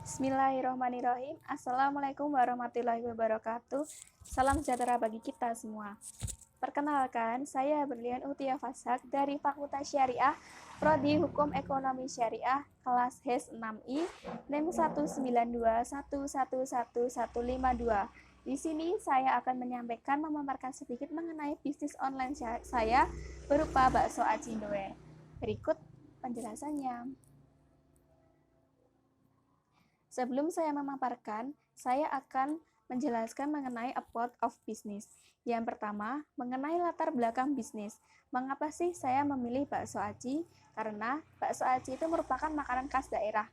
Bismillahirrahmanirrahim. Assalamualaikum warahmatullahi wabarakatuh. Salam sejahtera bagi kita semua. Perkenalkan, saya Berlian Utia Fasak dari Fakultas Syariah, Prodi Hukum Ekonomi Syariah, kelas HES 6I, NIM 19211115152. Di sini saya akan menyampaikan memaparkan sedikit mengenai bisnis online saya berupa bakso aci Indowear. Berikut penjelasannya. Sebelum saya memaparkan, saya akan menjelaskan mengenai about of business. Yang pertama, mengenai latar belakang bisnis. Mengapa sih saya memilih bakso aci? Karena bakso aci itu merupakan makanan khas daerah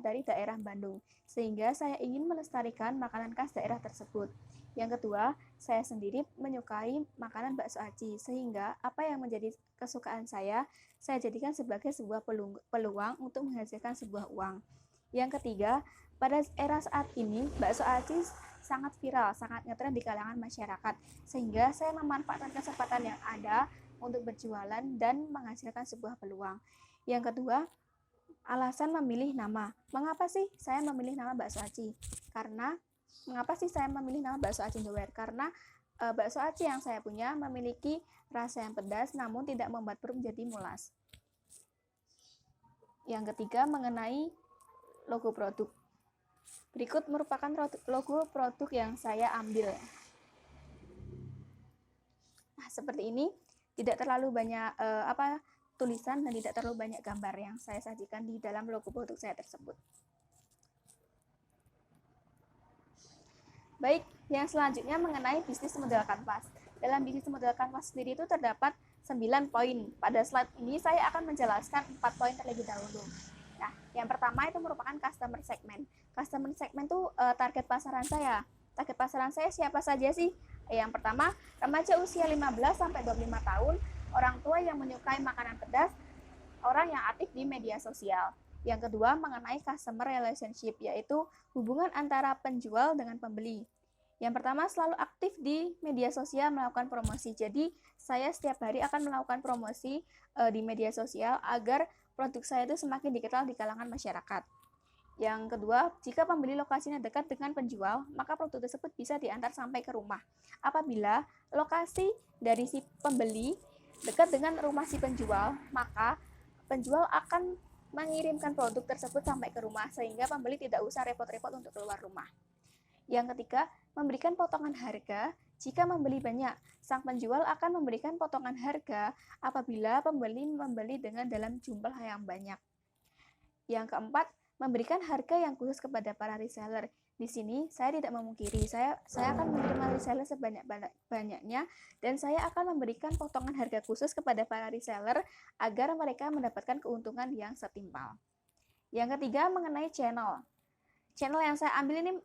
dari daerah Bandung, sehingga saya ingin melestarikan makanan khas daerah tersebut. Yang kedua, saya sendiri menyukai makanan bakso aci, sehingga apa yang menjadi kesukaan saya jadikan sebagai sebuah peluang untuk menghasilkan sebuah uang. Yang ketiga, pada era saat ini, bakso aci sangat viral, sangat ngetren di kalangan masyarakat, sehingga saya memanfaatkan kesempatan yang ada untuk berjualan dan menghasilkan sebuah peluang. Yang kedua, alasan memilih nama. Mengapa sih saya memilih nama bakso aci? Mengapa sih saya memilih nama bakso aci Indowear? Karena bakso aci yang saya punya memiliki rasa yang pedas, namun tidak membuat perut menjadi mulas. Yang ketiga, mengenai logo produk. Berikut merupakan logo produk yang saya ambil. Nah, seperti ini, tidak terlalu banyak tulisan dan tidak terlalu banyak gambar yang saya sajikan di dalam logo produk saya tersebut. Baik, yang selanjutnya mengenai bisnis model kanvas. Dalam bisnis model kanvas sendiri itu terdapat 9 poin. Pada slide ini saya akan menjelaskan 4 poin terlebih dahulu. Nah, yang pertama itu merupakan customer segment. Customer segment itu target pasaran saya. Target pasaran saya siapa saja sih? Yang pertama, remaja usia 15-25 tahun, orang tua yang menyukai makanan pedas, orang yang aktif di media sosial. Yang kedua, mengenai customer relationship, yaitu hubungan antara penjual dengan pembeli. Yang pertama, selalu aktif di media sosial melakukan promosi. Jadi, saya setiap hari akan melakukan promosi di media sosial agar produk saya itu semakin dikenal di kalangan masyarakat. Yang kedua, jika pembeli lokasinya dekat dengan penjual, maka produk tersebut bisa diantar sampai ke rumah. Apabila lokasi dari si pembeli dekat dengan rumah si penjual, maka penjual akan mengirimkan produk tersebut sampai ke rumah, sehingga pembeli tidak usah repot-repot untuk keluar rumah. Yang ketiga, memberikan potongan harga. Jika membeli banyak, sang penjual akan memberikan potongan harga apabila pembeli membeli dengan dalam jumlah yang banyak. Yang keempat, memberikan harga yang khusus kepada para reseller. Di sini saya tidak memungkiri, saya akan menerima reseller sebanyak-banyaknya dan saya akan memberikan potongan harga khusus kepada para reseller agar mereka mendapatkan keuntungan yang setimpal. Yang ketiga, mengenai channel. Channel yang saya ambil ini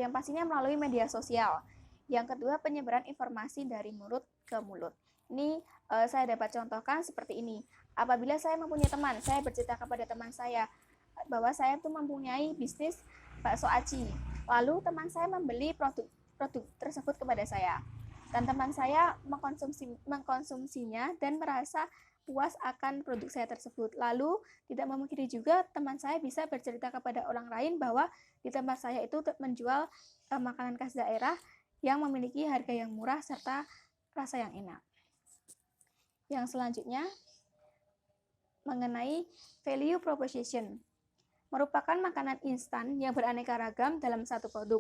yang pastinya melalui media sosial. Yang kedua, penyebaran informasi dari mulut ke mulut. Ini saya dapat contohkan seperti ini. Apabila saya mempunyai teman, saya bercerita kepada teman saya bahwa saya tuh mempunyai bisnis bakso aci. Lalu teman saya membeli produk tersebut kepada saya. Dan teman saya mengkonsumsinya dan merasa puas akan produk saya tersebut. Lalu tidak memungkiri juga teman saya bisa bercerita kepada orang lain bahwa di tempat saya itu menjual makanan khas daerah yang memiliki harga yang murah serta rasa yang enak. Yang selanjutnya mengenai value proposition. Merupakan makanan instan yang beraneka ragam dalam satu produk.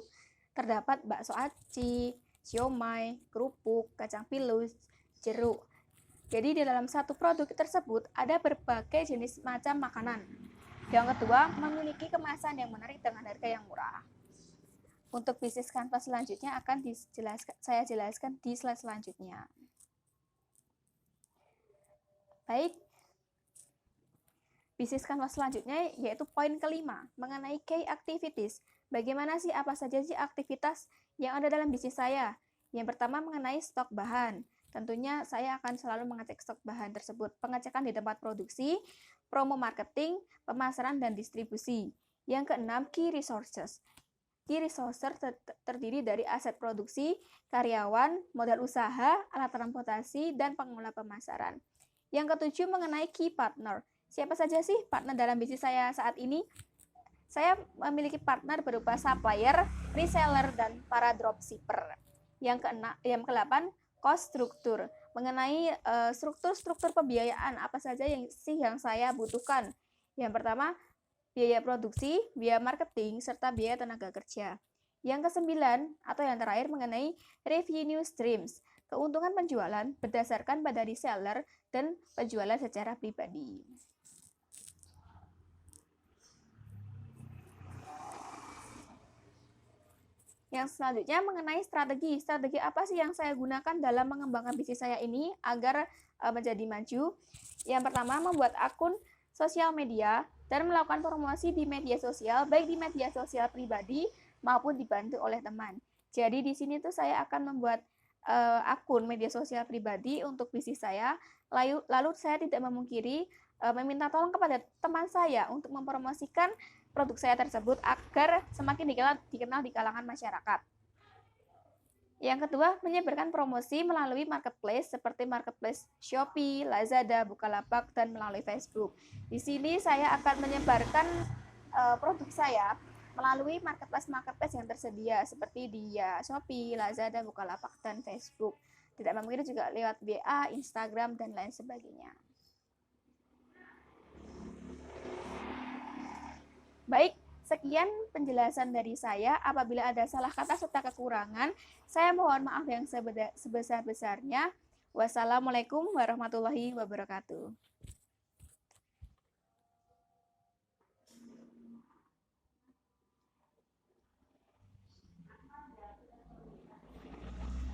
Terdapat bakso aci, siomay, kerupuk, kacang pilus, jeruk. Jadi di dalam satu produk tersebut ada berbagai jenis macam makanan. Yang kedua, memiliki kemasan yang menarik dengan harga yang murah. Untuk bisnis kanvas selanjutnya akan saya jelaskan di slide selanjutnya. Baik, bisnis kanvas selanjutnya yaitu poin kelima, mengenai key activities. Bagaimana sih, apa saja sih aktivitas yang ada dalam bisnis saya? Yang pertama, mengenai stok bahan. Tentunya saya akan selalu mengecek stok bahan tersebut, pengecekan di tempat produksi, promo marketing, pemasaran, dan distribusi. Yang keenam, key resources. Key resources terdiri dari aset produksi, karyawan, modal usaha, alat transportasi, dan pengelola pemasaran. Yang ketujuh, mengenai key partner. Siapa saja sih partner dalam bisnis saya saat ini? saya memiliki partner berupa supplier, reseller, dan para dropshipper. Yang ke-8, cost struktur. Mengenai struktur pembiayaan apa saja yang saya butuhkan. Yang pertama, biaya produksi, biaya marketing, serta biaya tenaga kerja. Yang ke-9 atau yang terakhir mengenai revenue streams. Keuntungan penjualan berdasarkan pada reseller dan penjualan secara pribadi. Yang selanjutnya mengenai strategi. Strategi apa sih yang saya gunakan dalam mengembangkan bisnis saya ini agar menjadi maju? Yang pertama, membuat akun sosial media dan melakukan promosi di media sosial, baik di media sosial pribadi maupun dibantu oleh teman. Jadi di sini tuh saya akan membuat akun media sosial pribadi untuk bisnis saya. Lalu saya tidak memungkiri meminta tolong kepada teman saya untuk mempromosikan produk saya tersebut agar semakin dikenal di kalangan masyarakat. Yang kedua, menyebarkan promosi melalui marketplace seperti marketplace Shopee, Lazada, Bukalapak, dan melalui Facebook. Di sini saya akan menyebarkan produk saya melalui marketplace yang tersedia seperti di Shopee, Lazada, Bukalapak, dan Facebook. Tidak memungkiri juga lewat WA, Instagram, dan lain sebagainya. Baik, sekian penjelasan dari saya. Apabila ada salah kata serta kekurangan, saya mohon maaf yang sebesar-besarnya. Wassalamualaikum warahmatullahi wabarakatuh.